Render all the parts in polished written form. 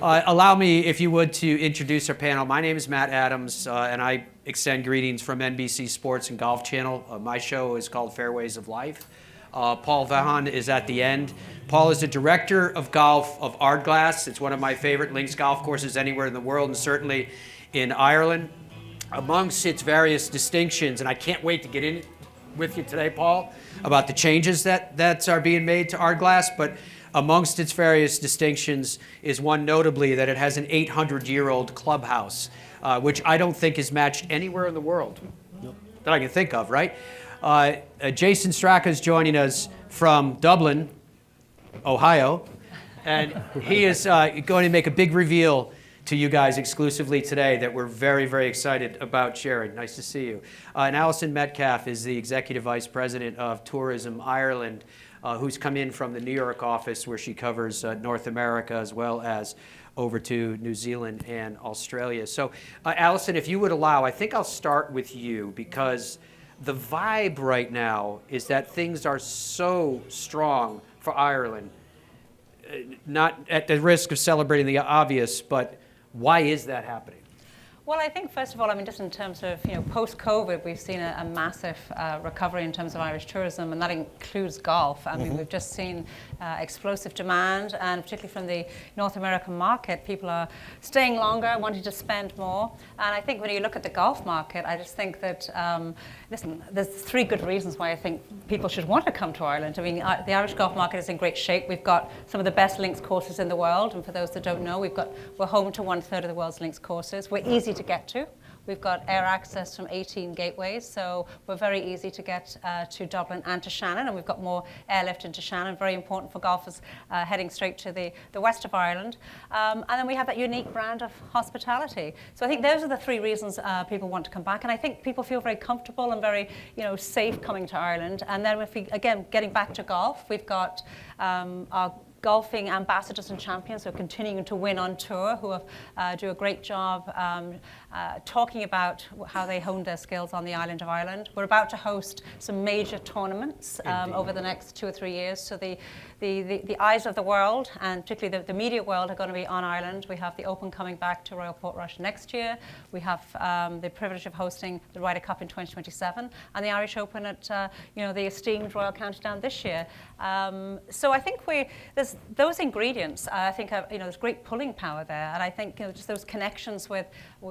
Allow me, if you would, to introduce our panel. My name is Matt Adams, and I extend greetings from NBC Sports and Golf Channel. My show is called Fairways of Life. Paul Vaughan is at the end. Paul is the director of golf of Ardglass. It's one of my favorite links golf courses anywhere in the world, and certainly in Ireland. Amongst its various distinctions, and I can't wait to get in with you today, Paul, about the changes that are being made to Ardglass, but amongst its various distinctions is one notably that it has an 800-year-old clubhouse, which I don't think is matched anywhere in the world that I can think of, right? Jason Straka is joining us from Dublin, Ohio, and he is going to make a big reveal to you guys exclusively today that we're very, very excited about sharing. Nice to see you. And Alison Metcalfe is the Executive Vice President of Tourism Ireland, who's come in from the New York office where she covers North America as well as over to New Zealand and Australia. So Alison, if you would allow, I think I'll start with you because the vibe right now is that things are so strong for Ireland. Not at the risk of celebrating the obvious, but why is that happening? Well, I think, first of all, I mean, just in terms of, post-COVID, we've seen a massive recovery in terms of Irish tourism, and that includes golf. I mean, we've just seen explosive demand, and particularly from the North American market, people are staying longer, wanting to spend more. And I think when you look at the golf market, I just think that, listen, there's three good reasons why I think people should want to come to Ireland. I mean, the Irish golf market is in great shape. We've got some of the best links courses in the world, and for those that don't know, we're home to 1/3 of the world's links courses. We're easy to get to. We've got air access from 18 gateways, so we're very easy to get to Dublin and to Shannon, and we've got more airlift into Shannon, very important for golfers heading straight to the west of Ireland. And then we have that unique brand of hospitality. So I think those are the three reasons people want to come back, and I think people feel very comfortable and very safe coming to Ireland. And then if we, again, getting back to golf, we've got our golfing ambassadors and champions who are continuing to win on tour, who do a great job talking about how they honed their skills on the island of Ireland. We're about to host some major tournaments over the next 2 or 3 years. So the eyes of the world, and particularly the media world, are going to be on Ireland. We have the Open coming back to Royal Portrush next year. We have the privilege of hosting the Ryder Cup in 2027, and the Irish Open at the esteemed Royal County Down this year. So I think there's those ingredients. I think there's great pulling power there, and I think just those connections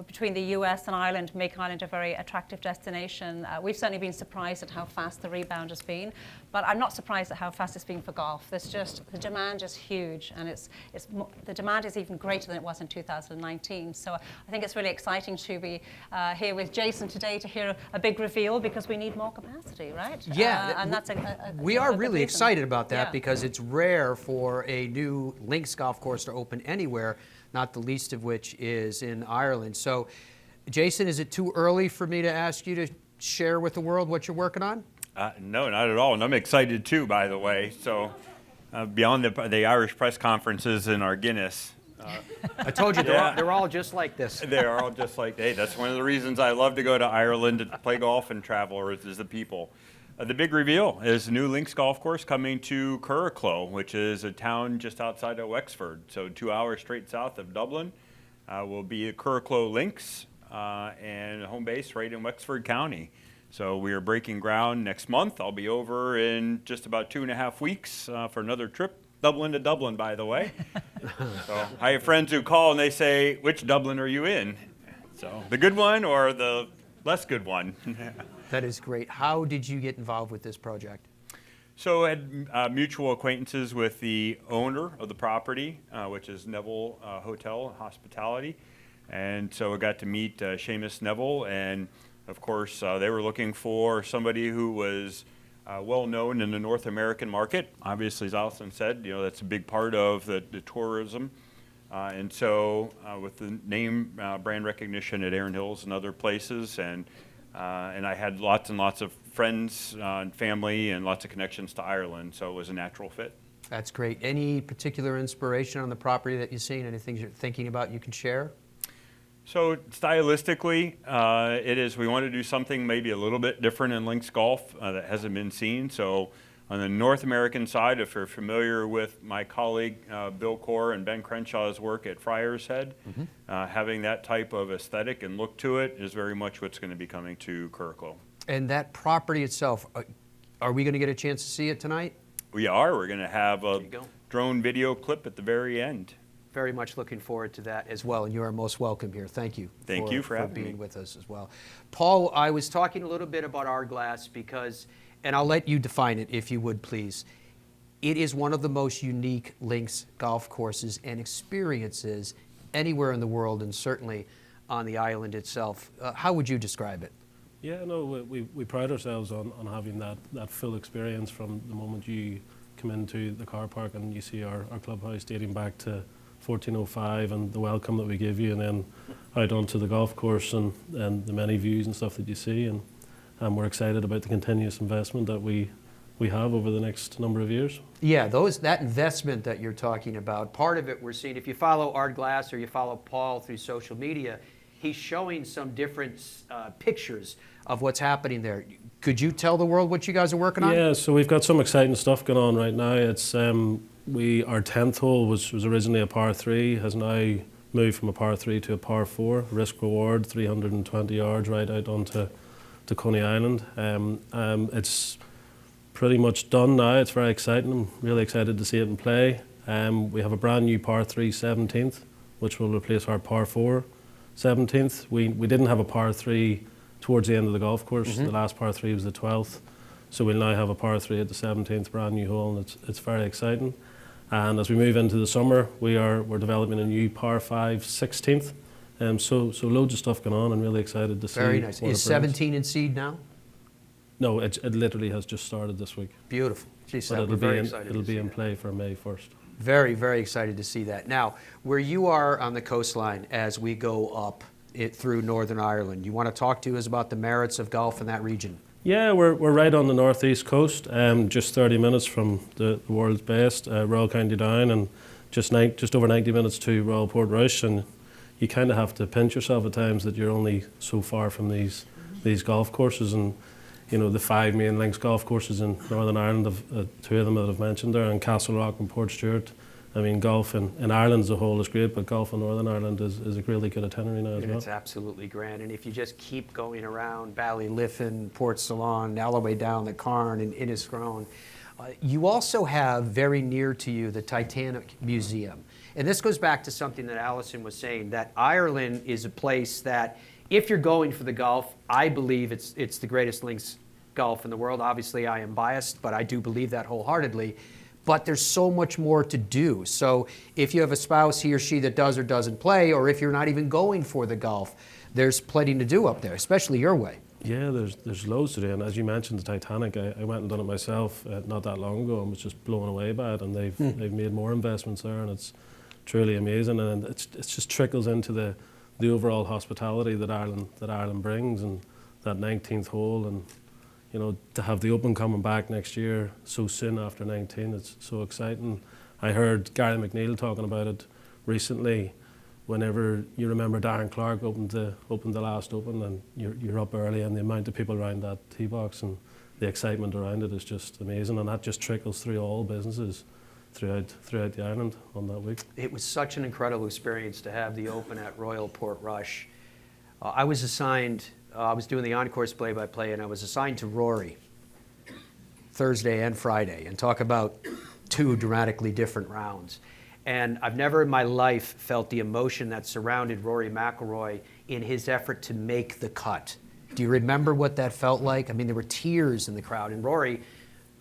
between the US and Ireland make Ireland a very attractive destination. We've certainly been surprised at how fast the rebound has been, but I'm not surprised at how fast it's been for golf. The demand is huge, and the demand is even greater than it was in 2019. So I think it's really exciting to be here with Jason today to hear a big reveal, because we need more capacity, right? Yeah, and that's we are really excited about that, yeah, because it's rare for a new links golf course to open anywhere, not the least of which is in Ireland. So, Jason, is it too early for me to ask you to share with the world what you're working on? No, not at all. And I'm excited too, by the way. So beyond the Irish press conferences and our Guinness. I told you, they're all just like this. They're all just like, hey, that's one of the reasons I love to go to Ireland to play golf and travel, is the people. The big reveal is the new links golf course coming to Curracloe, which is a town just outside of Wexford. So 2 hours straight south of Dublin will be a Curracloe Links and home base right in Wexford County. So we are breaking ground next month. I'll be over in just about 2.5 weeks for another trip. Dublin to Dublin, by the way. So I have friends who call and they say, which Dublin are you in? So the good one or the less good one? That is great. How did you get involved with this project? So I had mutual acquaintances with the owner of the property, which is Neville Hotel and Hospitality. And so I got to meet Seamus Neville, and of course, they were looking for somebody who was well known in the North American market. Obviously, as Alison said, that's a big part of the tourism. And so with the name brand recognition at Erin Hills and other places, and I had lots and lots of friends and family and lots of connections to Ireland, so it was a natural fit. That's great. Any particular inspiration on the property that you've seen? Anything you're thinking about you can share? So stylistically, we want to do something maybe a little bit different in links golf that hasn't been seen. So On the North American side, if you're familiar with my colleague Bill Corr and Ben Crenshaw's work at Friar's Head, having that type of aesthetic and look to it is very much what's going to be coming to Curracloe. And that property itself, are we going to get a chance to see it tonight? We are. We're going to have a you go. drone video clip at the very end. Very much looking forward to that as well, and you are most welcome here. Thank you. Thank you for having being me. with us as well. Paul, I was talking a little bit about Ardglass because, and I'll let you define it if you would please. It is one of the most unique links golf courses and experiences anywhere in the world, and certainly on the island itself. How would you describe it? Yeah, no, we pride ourselves on having that full experience from the moment you come into the car park and you see our clubhouse dating back to 1405 and the welcome that we give you, and then out onto the golf course and the many views and stuff that you see. And we're excited about the continuous investment that we have over the next number of years. Yeah, that investment that you're talking about, part of it we're seeing, if you follow Ardglass or you follow Paul through social media, he's showing some different pictures of what's happening there. Could you tell the world what you guys are working on? Yeah, so we've got some exciting stuff going on right now. It's our 10th hole was originally a par 3, has now moved from a par 3 to a par 4. Risk reward, 320 yards right out onto Coney Island. It's pretty much done now. It's very exciting. I'm really excited to see it in play. We have a brand new par 3 17th, which will replace our par 4 17th. We didn't have a par 3 towards the end of the golf course. The last par 3 was the 12th. So we'll now have a par 3 at the 17th, brand new hole, and it's very exciting. And as we move into the summer, we're developing a new par 5 16th. So loads of stuff going on, and really excited to see. Very nice. Is 17 in seed now? No, it literally has just started this week. Beautiful. Geez, But it'll it'll be in play for May 1st. Very, very excited to see that. Now, where you are on the coastline as we go up through Northern Ireland, you want to talk to us about the merits of golf in that region? Yeah, we're right on the northeast coast, just 30 minutes from the world's best, Royal County Down, and just over 90 minutes to Royal Portrush. And you kind of have to pinch yourself at times that you're only so far from these golf courses. And you know, the 5 main links golf courses in Northern Ireland, 2 of them that I've mentioned there, and Castle Rock and Portstewart. I mean, golf in Ireland as a whole is great, but golf in Northern Ireland is a really good itinerary now as well. It's absolutely grand. And if you just keep going around Ballyliffin, Port Salon, all the way down the Carn and Inniscrone, you also have very near to you the Titanic Museum. And this goes back to something that Alison was saying, that Ireland is a place that, if you're going for the golf, I believe it's the greatest links golf in the world. Obviously, I am biased, but I do believe that wholeheartedly. But there's so much more to do. So if you have a spouse, he or she, that does or doesn't play, or if you're not even going for the golf, there's plenty to do up there, especially your way. Yeah, there's loads to do. And as you mentioned, the Titanic, I went and done it myself not that long ago and was just blown away by it. And they've made more investments there, and it's truly amazing. And it just trickles into the overall hospitality that Ireland brings, and that 19th hole, and you know, to have the Open coming back next year so soon after 19, it's so exciting. I heard Gary McNeil talking about it recently. Whenever you remember Darren Clark opened the last Open, and you're up early, and the amount of people around that tee box and the excitement around it is just amazing, and that just trickles through all businesses throughout the island on that week. It was such an incredible experience to have the Open at Royal Portrush. I was assigned. I was doing the on-course play-by-play, and I was assigned to Rory Thursday and Friday, and talk about 2 dramatically different rounds. And I've never in my life felt the emotion that surrounded Rory McIlroy in his effort to make the cut. Do you remember what that felt like? I mean, there were tears in the crowd, and Rory,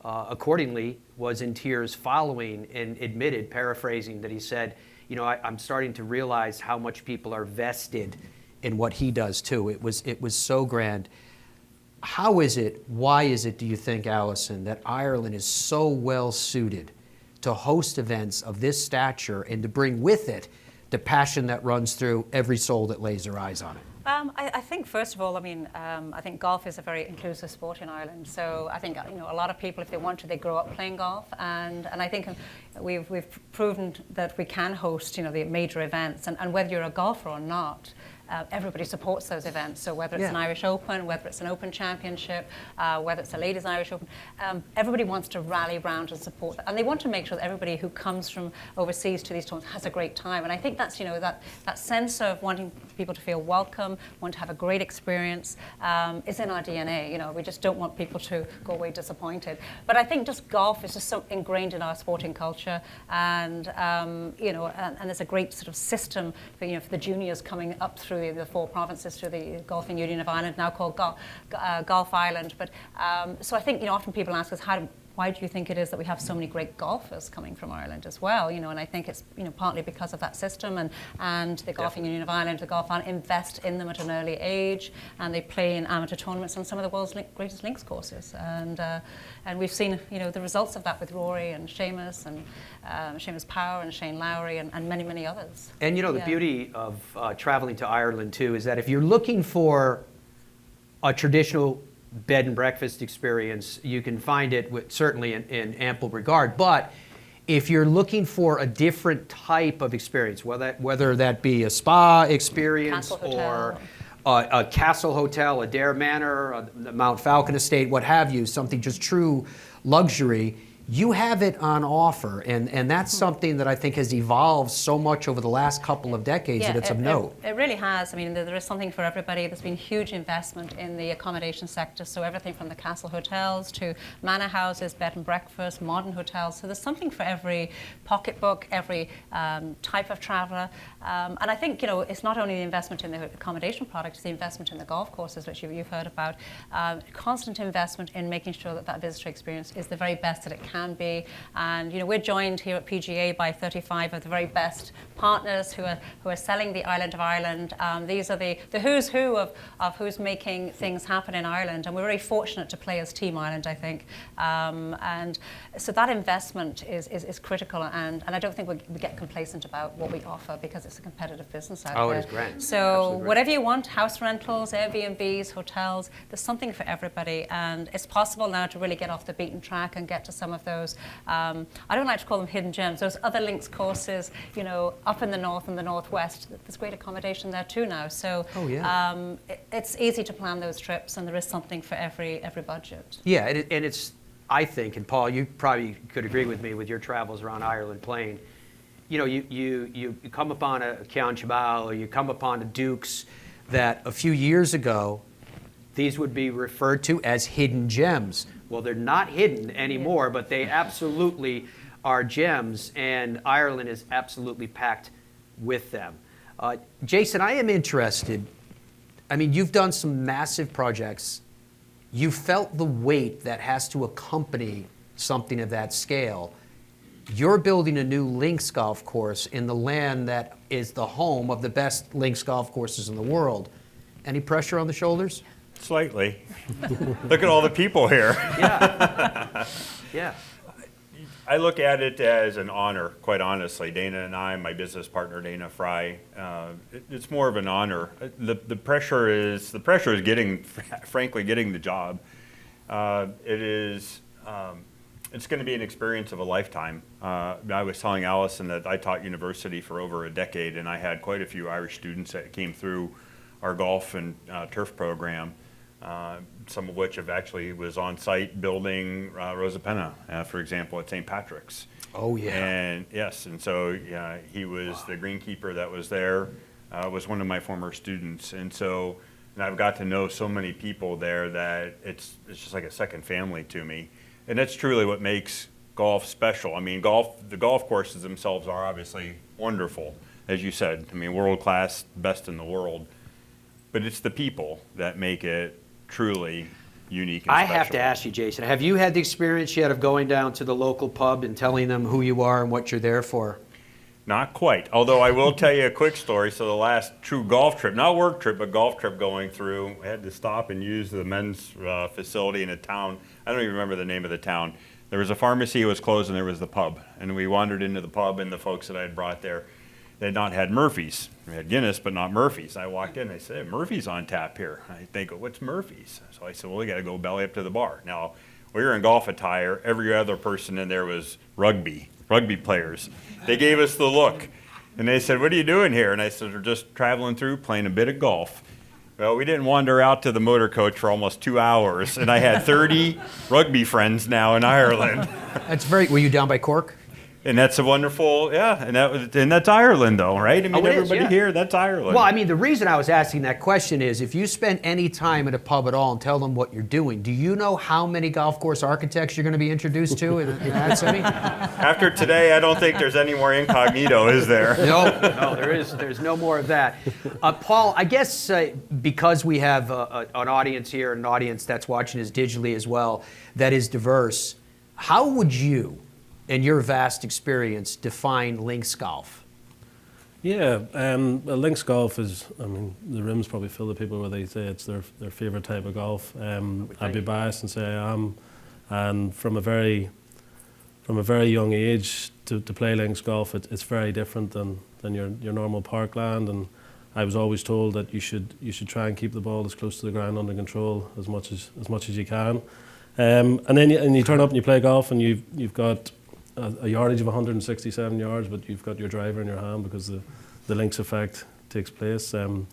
accordingly, was in tears following and admitted, paraphrasing, that he said, you know, I'm starting to realize how much people are vested in what he does too. It was so grand. How is it, why is it, do you think, Alison, that Ireland is so well suited to host events of this stature and to bring with it the passion that runs through every soul that lays their eyes on it? I think, first of all, I think golf is a very inclusive sport in Ireland. So I think, you know, a lot of people, if they want to, they grow up playing golf, and I think we've proven that we can host, you know, the major events, and whether you're a golfer or not, everybody supports those events. So whether it's an Irish Open, whether it's an Open Championship, whether it's a Ladies Irish Open, everybody wants to rally around and support that. And they want to make sure that everybody who comes from overseas to these tournaments has a great time. And I think that's, that sense of wanting people to feel welcome, want to have a great experience, is in our DNA. We just don't want people to go away disappointed. But I think just golf is just so ingrained in our sporting culture, and and there's a great sort of system for, for the juniors coming up through the 4 provinces to the Golfing Union of Ireland, now called Golf Ireland. But so I think often people ask us, why do you think it is that we have so many great golfers coming from Ireland as well? And I think it's partly because of that system, and the Golfing Union of Ireland, the Golf Ireland invest in them at an early age, and they play in amateur tournaments on some of the world's greatest links courses, and we've seen the results of that with Rory and Seamus and Seamus Power and Shane Lowry and many others. And the beauty of traveling to Ireland too is that if you're looking for a traditional bed and breakfast experience, you can find it certainly in ample regard. But if you're looking for a different type of experience, whether that be a spa experience or a castle hotel, a Dare Manor, the Mount Falcon Estate, what have you, something just true luxury, you have it on offer, and that's something that I think has evolved so much over the last couple of decades that it's of note. It really has. I mean, there is something for everybody. There's been huge investment in the accommodation sector, so everything from the castle hotels to manor houses, bed and breakfast, modern hotels. So there's something for every pocketbook, every type of traveller. And I think, it's not only the investment in the accommodation product, it's the investment in the golf courses, which you've heard about. Constant investment in making sure that visitor experience is the very best that it can be, and we're joined here at PGA by 35 of the very best partners who are selling the island of Ireland. These are the who's who of who's making things happen in Ireland, and we're very fortunate to play as Team Ireland, I think. And so that investment is critical, and I don't think we get complacent about what we offer, because it's a competitive business out there. Oh, it is great. So whatever you want, house rentals, Airbnbs, hotels, there's something for everybody, and it's possible now to really get off the beaten track and get to some of those, I don't like to call them hidden gems, those other links courses, up in the north and the northwest. There's great accommodation there too now. So it's easy to plan those trips, and there is something for every budget. Yeah, and it's, I think, and Paul, you probably could agree with me with your travels around Ireland playing, you come upon a Cian Chabal, or you come upon a Dukes that a few years ago, these would be referred to as hidden gems. Well, they're not hidden anymore, but they absolutely are gems, and Ireland is absolutely packed with them. Jason, I am interested. I mean, you've done some massive projects. You felt the weight that has to accompany something of that scale. You're building a new links golf course in the land that is the home of the best links golf courses in the world. Any pressure on the shoulders? Slightly. Look at all the people here. Yeah. Yeah. I look at it as an honor, quite honestly. Dana and I, my business partner Dana Fry, it's more of an honor. The pressure is getting, frankly, getting the job. It's going to be an experience of a lifetime. I was telling Alison that I taught university for over a decade, and I had quite a few Irish students that came through our golf and turf program. Some of which have actually was on site building Rosa Penna, for example, at St. Patrick's. Oh, yeah. And yes, and so he was the greenkeeper that was there, was one of my former students. And so I've got to know so many people there that it's just like a second family to me. And that's truly what makes golf special. I mean, the golf courses themselves are obviously wonderful, as you said. I mean, world class, best in the world. But it's the people that make it truly unique and special. I have to ask you, Jason, have you had the experience yet of going down to the local pub and telling them who you are and what you're there for? Not quite, although I will tell you a quick story. So the last true golf trip, not work trip, but golf trip going through, I had to stop and use the men's facility in a town. I don't even remember the name of the town. There was a pharmacy that was closed, and there was the pub. And we wandered into the pub, and the folks that I had brought there, they had not had Murphy's. We had Guinness, but not Murphy's. I walked in, they said, Murphy's on tap here. They go, what's Murphy's? So I said, well, we got to go belly up to the bar. Now, we were in golf attire. Every other person in there was rugby players. They gave us the look. And they said, what are you doing here? And I said, we're just traveling through, playing a bit of golf. Well, we didn't wander out to the motor coach for almost 2 hours, and I had 30 rugby friends now in Ireland. Were you down by Cork? And that's a wonderful, yeah, and that's Ireland though, right? I mean, it is, everybody yeah. here, that's Ireland. Well, I mean, the reason I was asking that question is if you spend any time at a pub at all and tell them what you're doing, do you know how many golf course architects you're going to be introduced to in that city? After today, I don't think there's any more incognito, is there? No, there's no more of that. Paul, I guess because we have an audience here, an audience that's watching us digitally as well, that is diverse, how would you, in your vast experience, define links golf? Yeah, well, links golf is, I mean, the room's probably full of people where they say it's their favourite type of golf. I'd be biased and say I am. And from a very young age to play links golf, it's very different than your normal parkland. And I was always told that you should try and keep the ball as close to the ground under control as much as you can. And then you turn up and you play golf and you've got a yardage of 167 yards, but you've got your driver in your hand because the links effect takes place. And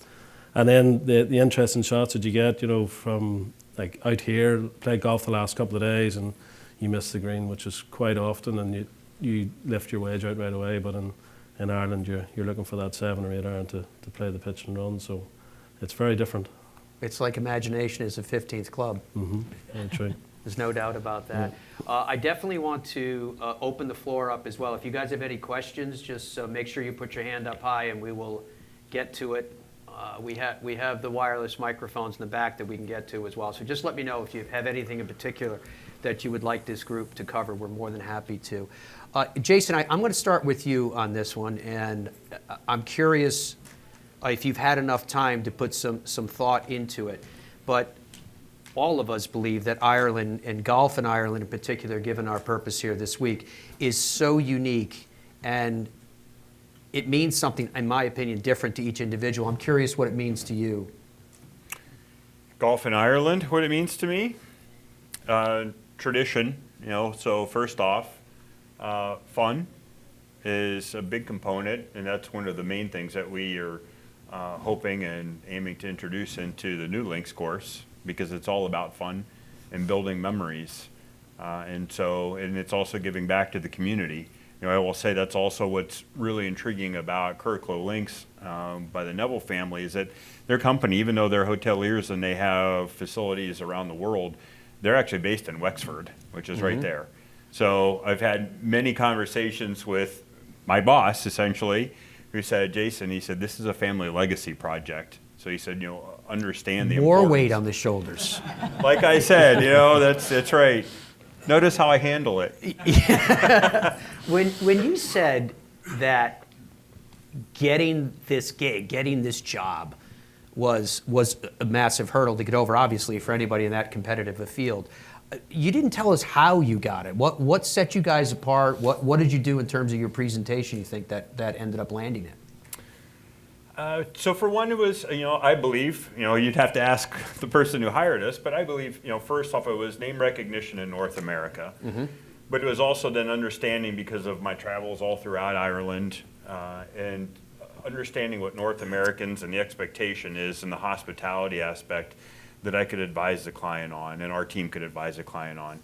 then the interesting shots that you get, from like out here, played golf the last couple of days and you miss the green, which is quite often, and you lift your wage out right away. But in Ireland, you're looking for that 7 or 8 iron to play the pitch and run. So it's very different. It's like imagination is a 15th club. Mm-hmm. Very true. There's no doubt about that. I definitely want to open the floor up as well. If you guys have any questions, just make sure you put your hand up high and we will get to it. We have the wireless microphones in the back that we can get to as well. So just let me know if you have anything in particular that you would like this group to cover. We're more than happy to. Jason, I'm going to start with you on this one, and I'm curious if you've had enough time to put some thought into it. But all of us believe that Ireland, and golf in Ireland in particular, given our purpose here this week, is so unique, and it means something, in my opinion, different to each individual. I'm curious what it means to you. Golf in Ireland, what it means to me? Tradition, so first off, fun is a big component, and that's one of the main things that we are hoping and aiming to introduce into the new links course, because it's all about fun and building memories. And it's also giving back to the community. I will say that's also what's really intriguing about Curriclow Links by the Neville family is that their company, even though they're hoteliers and they have facilities around the world, they're actually based in Wexford, which is right there. So I've had many conversations with my boss, essentially, who said, Jason, he said, this is a family legacy project. So he said, understand the More importance. weight on the shoulders. Like I said, that's right. Notice how I handle it. When you said that getting this gig, getting this job was a massive hurdle to get over, obviously, for anybody in that competitive a field, you didn't tell us how you got it. What set you guys apart? What did you do in terms of your presentation, you think, that ended up landing it? So for one, it was, I believe, you'd have to ask the person who hired us, but I believe, first off, it was name recognition in North America. Mm-hmm. But it was also then understanding, because of my travels all throughout Ireland, and understanding what North Americans and the expectation is in the hospitality aspect that I could advise the client on, and our team could advise the client on.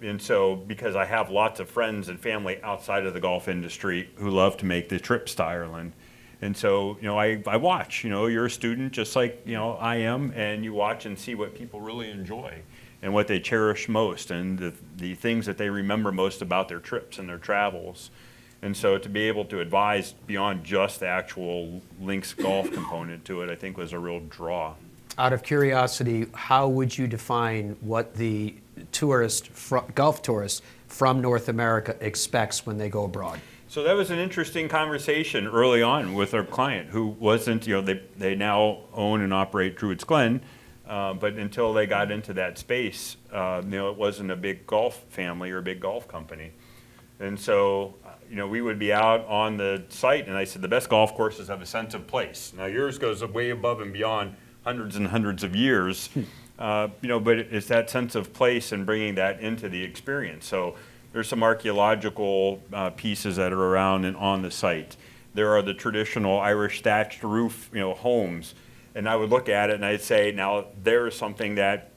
And so, because I have lots of friends and family outside of the golf industry who love to make the trips to Ireland, and so, I watch, you're a student just like, I am, and you watch and see what people really enjoy and what they cherish most and the things that they remember most about their trips and their travels. And so to be able to advise beyond just the actual links golf component to it, I think was a real draw. Out of curiosity, how would you define what the golf tourist from North America expects when they go abroad? So that was an interesting conversation early on with our client, who wasn't, they now own and operate Druids Glen, but until they got into that space, it wasn't a big golf family or a big golf company. And so, we would be out on the site, and I said, the best golf courses have a sense of place. Now yours goes way above and beyond hundreds and hundreds of years, but it's that sense of place and bringing that into the experience. So there's some archaeological pieces that are around and on the site. there are the traditional Irish thatched roof, homes. And I would look at it and I'd say, now there's something that,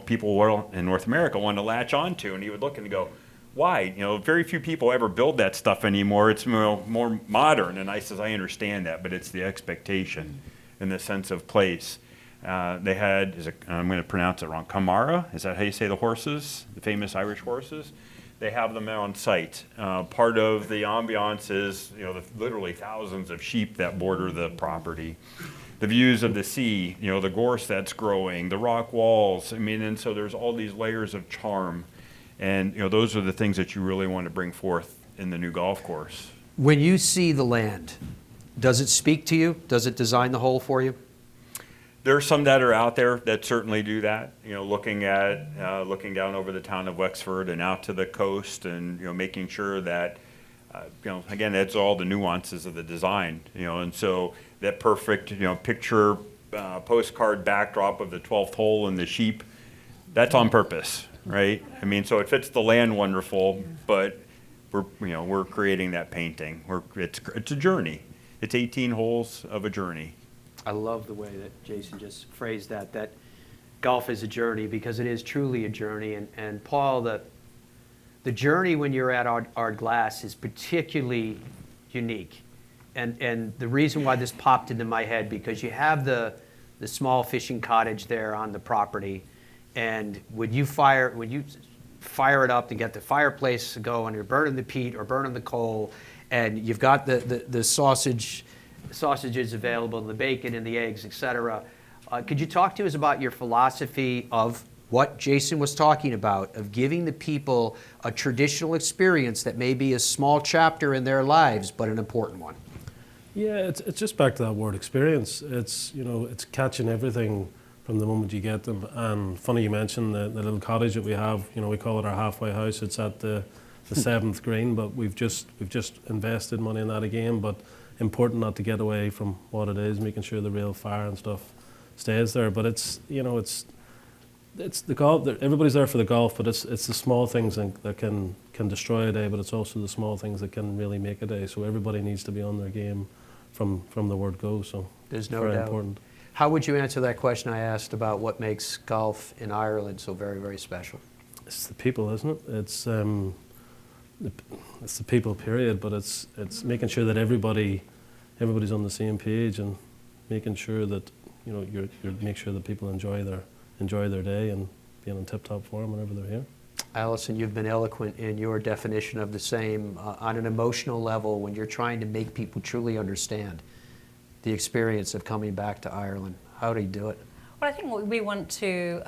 people in North America want to latch onto. And he would look and go, why? Very few people ever build that stuff anymore. It's more modern. And I says, I understand that, but it's the expectation and the sense of place. They had, I'm going to pronounce it wrong, Camara, is that how you say the horses, the famous Irish horses? They have them on site. Part of the ambiance is, literally thousands of sheep that border the property. The views of the sea, the gorse that's growing, the rock walls. And so there's all these layers of charm. And, those are the things that you really want to bring forth in the new golf course. When you see the land, does it speak to you? Does it design the hole for you? There are some that are out there that certainly do that, looking down over the town of Wexford and out to the coast and, making sure that, again, that's all the nuances of the design, and so that perfect, picture postcard backdrop of the 12th hole and the sheep, that's on purpose, right? So it fits the land wonderful, but we're creating that painting. It's a journey. It's 18 holes of a journey. I love the way that Jason just phrased that golf is a journey, because it is truly a journey. And Paul, the journey when you're at Ardglass is particularly unique. And the reason why this popped into my head, because you have the small fishing cottage there on the property, and when you fire it up to get the fireplace going, you're burning the peat or burning the coal, and you've got the sausages available, the bacon and the eggs, etc. Could you talk to us about your philosophy of what Jason was talking about, of giving the people a traditional experience that may be a small chapter in their lives, but an important one? Yeah, it's just back to that word experience. It's it's catching everything from the moment you get them. And funny you mentioned the little cottage that we have. We call it our halfway house. It's at the 7th green, but we've just invested money in that again. But important not to get away from what it is, making sure the real fire and stuff stays there. But it's the golf. Everybody's there for the golf, but it's the small things that can destroy a day. But it's also the small things that can really make a day. So everybody needs to be on their game from the word go. So there's no very doubt. important. How would you answer that question I asked about what makes golf in Ireland so very, very special? It's the people, isn't it? It's the people, period. But it's making sure that everybody's on the same page, and making sure that you make sure that people enjoy their day and being in tip-top form whenever they're here. Alison, you've been eloquent in your definition of the same on an emotional level when you're trying to make people truly understand the experience of coming back to Ireland. How do you do it? Well, I think what we want to,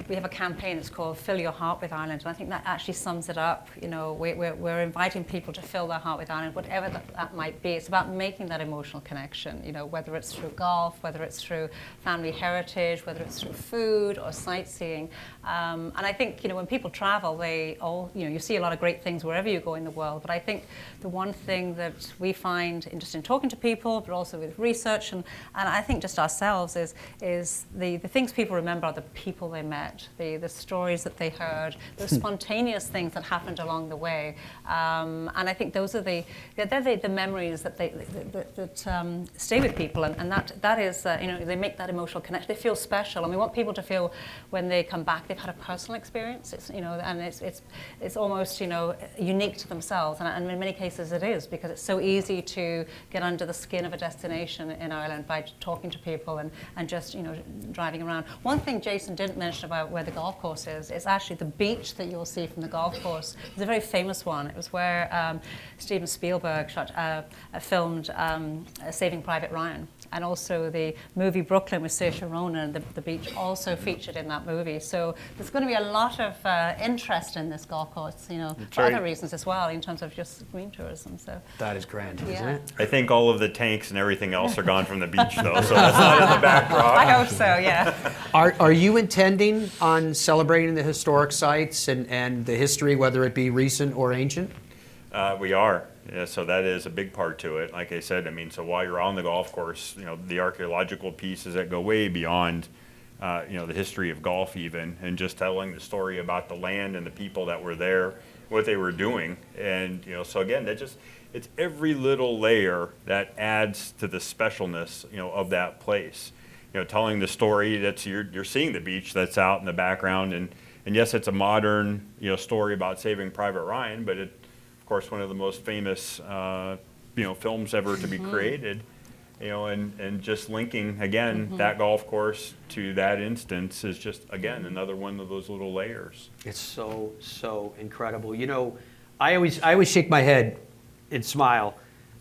we have a campaign, it's called Fill Your Heart with Ireland, and I think that actually sums it up. We're inviting people to fill their heart with Ireland, whatever that might be. It's about making that emotional connection, whether it's through golf, whether it's through family heritage, whether it's through food or sightseeing. And I think, when people travel, they all, you see a lot of great things wherever you go in the world, but I think the one thing that we find interesting talking to people, but also with research, and I think just ourselves, is the things people remember are the people they met, the stories that they heard, those spontaneous things that happened along the way. And I think those are they're the memories that stay with people, and that is, they make that emotional connection. They feel special, and we want people to feel when they come back they've had a personal experience. It's, and it's almost, unique to themselves, and in many cases it is, because it's so easy to get under the skin of a destination in Ireland by talking to people and just, driving around. One thing Jason didn't mention about where the golf course is actually the beach that you'll see from the golf course. It's a very famous one. It was where Steven Spielberg filmed Saving Private Ryan. And also the movie Brooklyn with Saoirse Ronan, the beach also featured in that movie. So there's going to be a lot of interest in this golf course, for other reasons as well, in terms of just green tourism. So that is grand, isn't it? I think all of the tanks and everything else are gone from the beach, though, so that's not in the backdrop. I hope so, yeah. Are you intending on celebrating the historic sites and the history, whether it be recent or ancient? We are. Yeah, so that is a big part to it. Like I said, so while you're on the golf course, the archaeological pieces that go way beyond, the history of golf even, and just telling the story about the land and the people that were there, what they were doing. And, so again, it's every little layer that adds to the specialness, of that place. Telling the story that you're seeing the beach that's out in the background, and yes, it's a modern, story about Saving Private Ryan, but it, of course, one of the most famous, films ever to be created. And just linking, again, that golf course to that instance is just, again, another one of those little layers. It's so incredible. I always shake my head and smile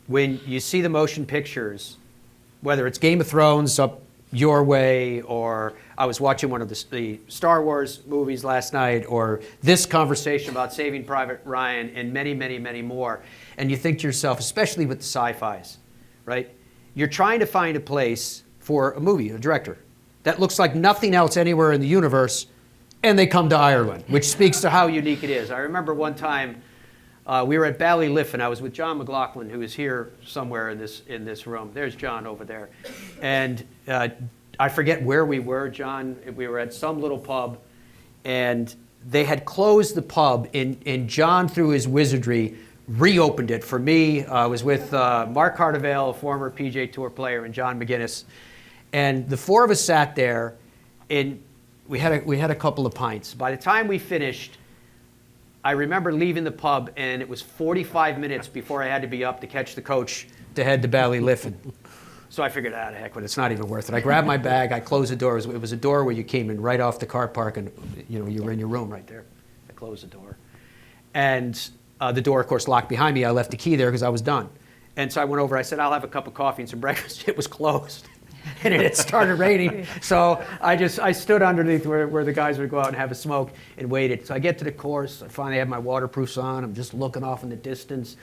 when you see the motion pictures, whether it's Game of Thrones up your way, or I was watching one of the Star Wars movies last night, or this conversation about Saving Private Ryan, and many, many, many more. And you think to yourself, especially with the sci-fis, right? You're trying to find a place for a movie, a director, that looks like nothing else anywhere in the universe, and they come to Ireland, which speaks to how unique it is. I remember one time we were at Ballyliffin. I was with John McLaughlin, who is here somewhere in this room. There's John over there. And I forget where we were, John. We were at some little pub, and they had closed the pub, and John, through his wizardry, reopened it for me. I was with Mark Cardavale, a former PGA Tour player, and John McGuinness. And the four of us sat there, and we had a couple of pints. By the time we finished, I remember leaving the pub, and it was 45 minutes before I had to be up to catch the coach to head to Ballyliffin. So I figured, the heck with it, it's not even worth it. I grabbed my bag, I closed the door. It was a door where you came in right off the car park, and you were in your room right there. I closed the door. And the door, of course, locked behind me. I left the key there because I was done. And so I went over, I said, I'll have a cup of coffee and some breakfast. It was closed. And it had started raining. So I stood underneath where the guys would go out and have a smoke and waited. So I get to the course. I finally have my waterproofs on. I'm just looking off in the distance,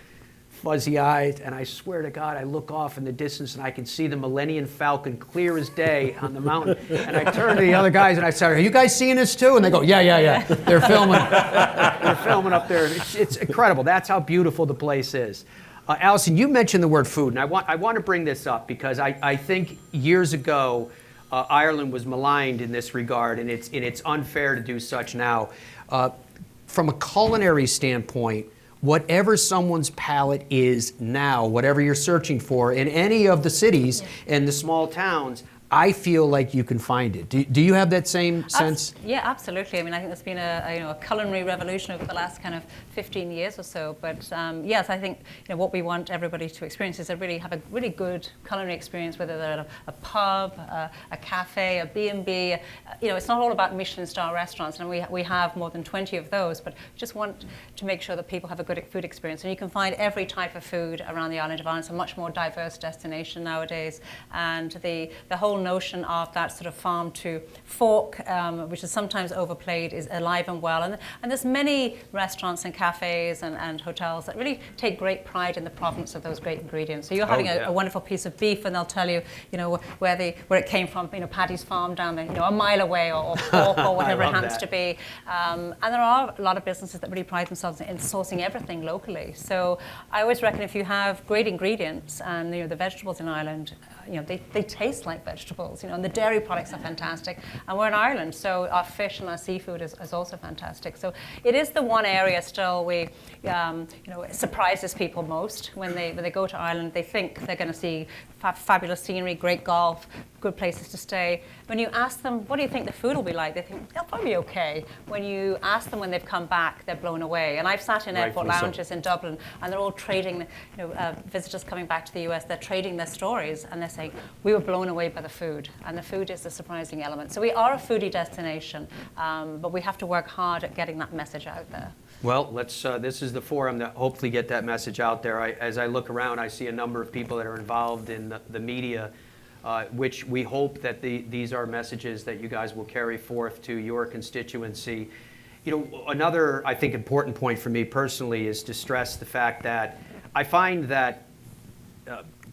fuzzy-eyed. And I swear to God, I look off in the distance and I can see the Millennium Falcon clear as day on the mountain. And I turn to the other guys and I say, are you guys seeing this too? And they go, yeah. They're filming. They're filming up there. It's incredible. That's how beautiful the place is. Alison, you mentioned the word food, and I want to bring this up because I think years ago Ireland was maligned in this regard, and it's unfair to do such now. From a culinary standpoint, whatever someone's palate is now, whatever you're searching for in any of the cities and the small towns, I feel like you can find it. Do you have that same sense? Yeah, absolutely. I mean, I think there's been a culinary revolution over the last kind of 15 years or so. But yes, I think what we want everybody to experience is have a really good culinary experience, whether they're at a pub, a cafe, a B&B. It's not all about Michelin star restaurants, and we have more than 20 of those. But just want to make sure that people have a good food experience. And you can find every type of food around the island of Ireland. It's a much more diverse destination nowadays, and the whole notion of that sort of farm to fork, which is sometimes overplayed, is alive and well. And there's many restaurants and cafes and hotels that really take great pride in the provenance of those great ingredients. So you're having a wonderful piece of beef, and they'll tell you, where it came from, Paddy's farm down there, a mile away, or pork, or whatever it happens to be. And there are a lot of businesses that really pride themselves in sourcing everything locally. So I always reckon if you have great ingredients, and the vegetables in Ireland, they taste like vegetables, and the dairy products are fantastic. And we're in Ireland, so our fish and our seafood is also fantastic. So it is the one area still it surprises people most when they go to Ireland. They think they're going to see fabulous scenery, great golf, good places to stay. When you ask them, what do you think the food will be like? They think they'll probably be okay. When you ask them when they've come back, they're blown away. And I've sat in airport lounges in Dublin, and they're all trading, visitors coming back to the US, they're trading their stories, and they're saying, we were blown away by the food. And the food is the surprising element. So we are a foodie destination, but we have to work hard at getting that message out there. Well, this is the forum to hopefully get that message out there. As I look around, I see a number of people that are involved in the media, which we hope that these are messages that you guys will carry forth to your constituency. Another, I think, important point for me personally is to stress the fact that I find that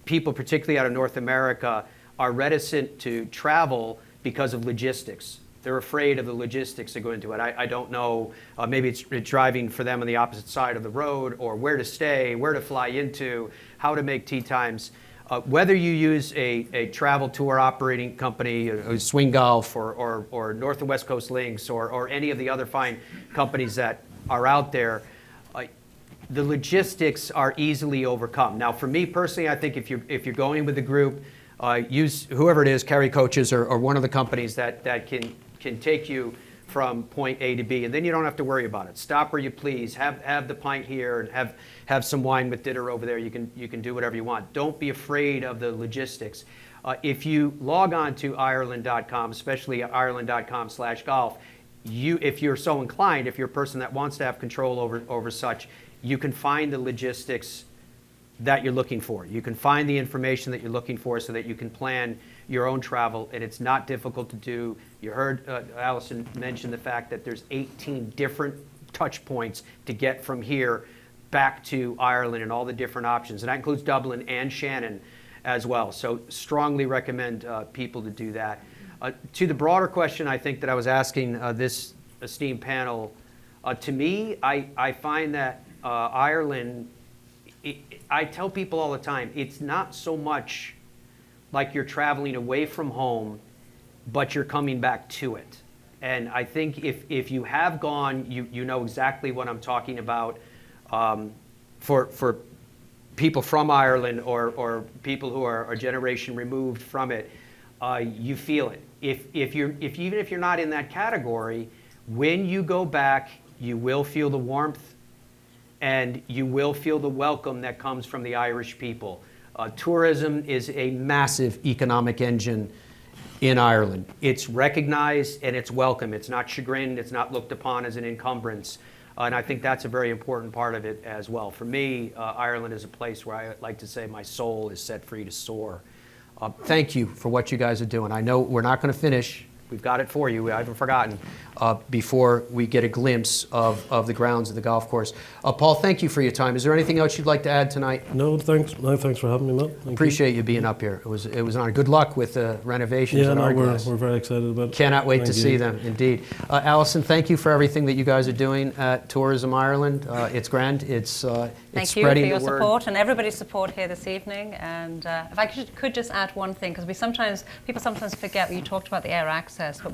people, particularly out of North America, are reticent to travel because of logistics. They're afraid of the logistics that go into it. I don't know, maybe it's driving for them on the opposite side of the road, or where to stay, where to fly into, how to make tee times. Whether you use a travel tour operating company, Swing Golf, or North and West Coast Links, or any of the other fine companies that are out there, the logistics are easily overcome. Now, for me personally, I think if you're going with a group, use whoever it is, Carry Coaches or one of the companies that can take you from point A to B, and then you don't have to worry about it. Stop where you please. Have the pint here and have some wine with dinner over there. You can do whatever you want. Don't be afraid of the logistics. If you log on to Ireland.com, especially Ireland.com/golf, if you're so inclined, if you're a person that wants to have control over such, you can find the logistics that you're looking for. You can find the information that you're looking for so that you can plan your own travel, and it's not difficult to do. You heard Alison mention the fact that there's 18 different touch points to get from here back to Ireland and all the different options, and that includes Dublin and Shannon as well. So strongly recommend people to do that. To the broader question I think that I was asking this esteemed panel, to me, I find that Ireland, I tell people all the time, it's not so much like you're traveling away from home, but you're coming back to it. And I think if you have gone, you know exactly what I'm talking about. For people from Ireland or people who are a generation removed from it, you feel it. Even if you're not in that category, when you go back, you will feel the warmth and you will feel the welcome that comes from the Irish people. Tourism is a massive economic engine in Ireland. It's recognized and it's welcome. It's not chagrined. It's not looked upon as an encumbrance. And I think that's a very important part of it as well. For me, Ireland is a place where I like to say my soul is set free to soar. Thank you for what you guys are doing. I know we're not going to finish. We've got it for you. I haven't forgotten before we get a glimpse of the grounds of the golf course. Paul, thank you for your time. Is there anything else you'd like to add tonight? No, thanks. No, thanks for having me, Matt. Thank Appreciate you being up here. It was on. Good luck with the renovations Yeah, at no, Ardglass. we're very excited about it. Cannot wait Thank to you. see them, indeed. Alison, thank you for everything that you guys are doing at Tourism Ireland. It's grand. It's Thank you for spreading your the word. support and everybody's support here this evening. And if I could just add one thing, because people sometimes forget, you talked about the air access, but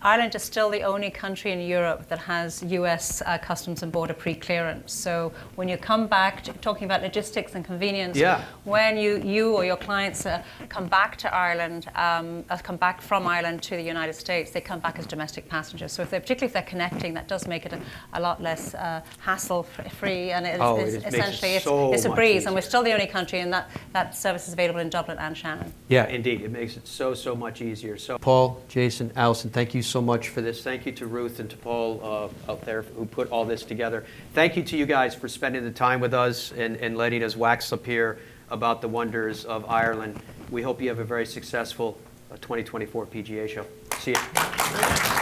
Ireland is still the only country in Europe that has US Customs and Border pre-clearance. So when you come back, talking about logistics and convenience, when you or your clients come back to Ireland, come back from Ireland to the United States, they come back as domestic passengers. So particularly if they're connecting, that does make it a lot less hassle-free, and it's a breeze. And we're still the only country, and that service is available in Dublin and Shannon. Yeah, indeed. It makes it so much easier. So Paul, Jason, Alison, thank you so much for this. Thank you to Ruth and to Paul out there who put all this together. Thank you to you guys for spending the time with us and letting us wax up here about the wonders of Ireland. We hope you have a very successful 2024 PGA show. See you.